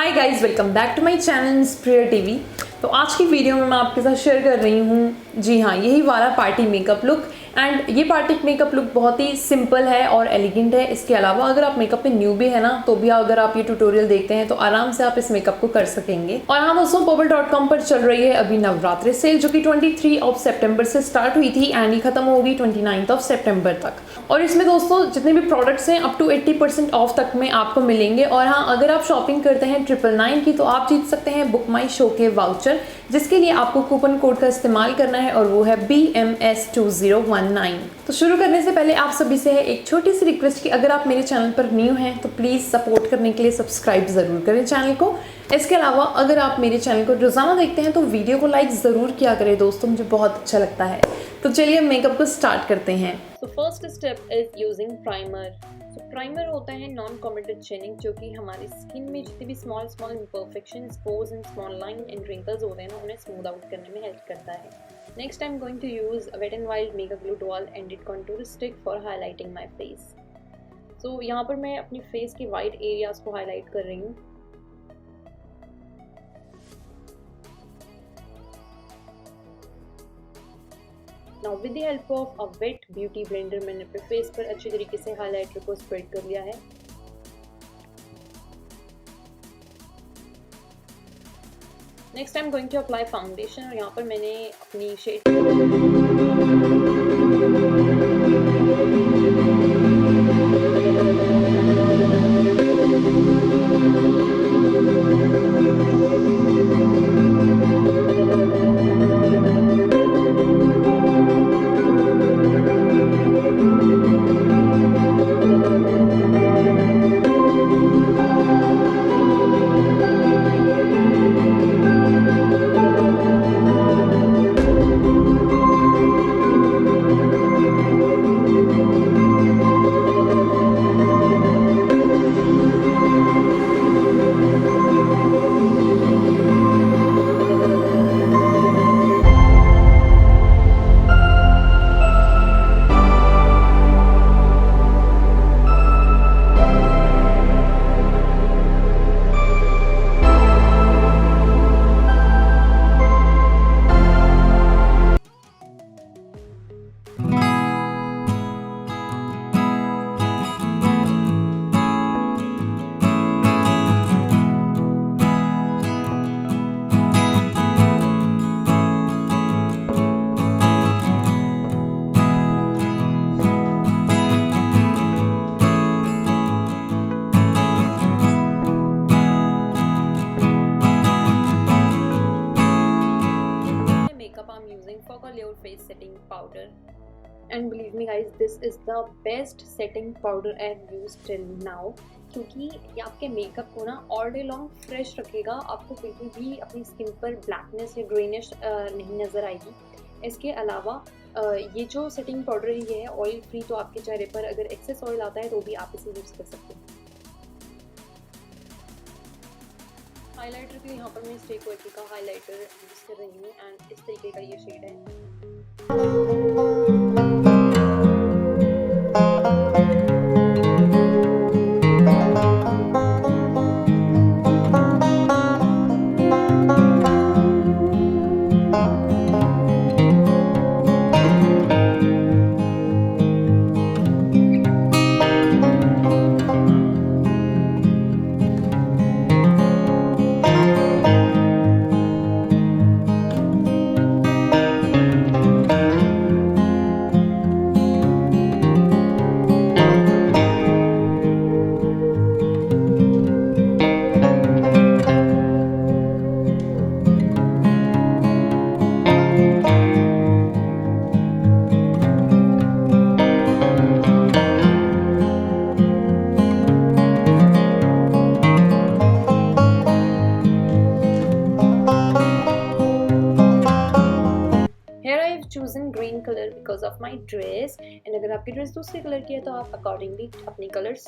Hi guys, welcome back to my channel Priya TV. तो आज की वीडियो में मैं आपके साथ शेयर कर रही हूँ, जी हाँ, यही वाला पार्टी मेकअप लुक। एंड ये पार्टी मेकअप लुक बहुत ही सिंपल है और एलिगेंट है। इसके अलावा अगर आप मेकअप में न्यू भी है ना, तो भी अगर आप ये ट्यूटोरियल देखते हैं तो आराम से आप इस मेकअप को कर सकेंगे। और हाँ दोस्तों, Purplle.com पर चल रही है अभी नवरात्रि सेल, जो कि 23 सितंबर से स्टार्ट हुई थी एंड ये खत्म होगी 29 सितंबर तक। और इसमें दोस्तों जितने भी प्रोडक्ट्स हैं अप टू 80% ऑफ तक में आपको मिलेंगे। और हाँ, अगर आप शॉपिंग करते हैं 999 की, तो आप जीत सकते हैं बुक माई शो के वाउचर, जिसके लिए आपको कूपन कोड का इस्तेमाल करना है और वो है BMS2019। तो शुरू करने से पहले आप सभी से है एक छोटी सी रिक्वेस्ट कि अगर आप मेरे चैनल पर न्यू हैं तो प्लीज़ सपोर्ट करने के लिए सब्सक्राइब ज़रूर करें चैनल को। इसके अलावा अगर आप मेरे चैनल को रोज़ाना देखते हैं तो वीडियो को लाइक ज़रूर किया करें दोस्तों, मुझे बहुत अच्छा लगता है। तो चलिए मेकअप को स्टार्ट करते हैं। तो first step is using primer. तो प्राइमर होता है नॉन कॉमेटेड जो कि हमारी स्किन में जितने भी small imperfections, pores and small line and wrinkles होते हैं ना, उन्हें स्मूथ आउट करने में हेल्प करता है। Next I am going to use wet and wild MegaGlo dual ended contour stick for highlighting my face. So यहाँ पर मैं अपनी फेस के वाइड एरियाज को हाईलाइट कर रही हूँ। Now with the help of a wet beauty blender मैंने अपने फेस पर अच्छी तरीके से हाइलाइटर को स्प्रेड कर लिया है। Next I am going to apply foundation और यहाँ पर मैंने अपनी shade face setting powder, and believe me guys, this is the best setting powder I have used till now, क्योंकि ये आपके मेकअप को ना ऑल डे लॉन्ग फ्रेश रखेगा। आपको बिल्कुल भी अपनी स्किन पर ब्लैकनेस या ग्रेनिश नहीं नज़र आएगी। इसके अलावा ये जो सेटिंग पाउडर है ये है ऑयल फ्री, तो आपके चेहरे पर अगर एक्सेस ऑयल आता है तो भी आप इसे यूज़ कर सकते हैं। हाइलाइटर के लिए यहाँ पर मैं क्विर्की का हाइलाइटर यूज़ कर रही हूँ एंड इस तरीके का ये शेड है। chosen green color because of my dress, and अगर आपकी ड्रेस दूसरे कलर की है तो आप अकॉर्डिंगली अपने colours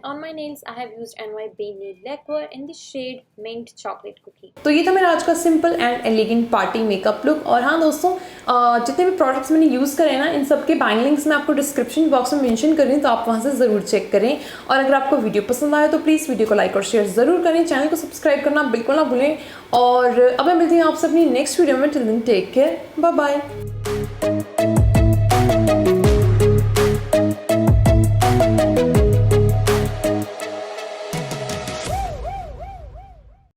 on my nails I have used NYB Lacquer in the shade Mint Chocolate Cookie. तो ये था मेरा आज का simple and elegant party makeup look. और हाँ दोस्तों, जितने भी प्रोडक्ट्स मैंने यूज़ करे ना, इन सब के बाइंग लिंक्स मैं आपको डिस्क्रिप्शन बॉक्स में मेंशन कर रही हूँ, तो आप वहाँ से ज़रूर चेक करें। और अगर आपको वीडियो पसंद आया तो प्लीज़ वीडियो को लाइक और शेयर ज़रूर करें, चैनल को सब्सक्राइब करना बिल्कुल ना भूलें। और अब मैं मिलती हूँ आपसे अपनी नेक्स्ट वीडियो में। Till then take care, bye bye.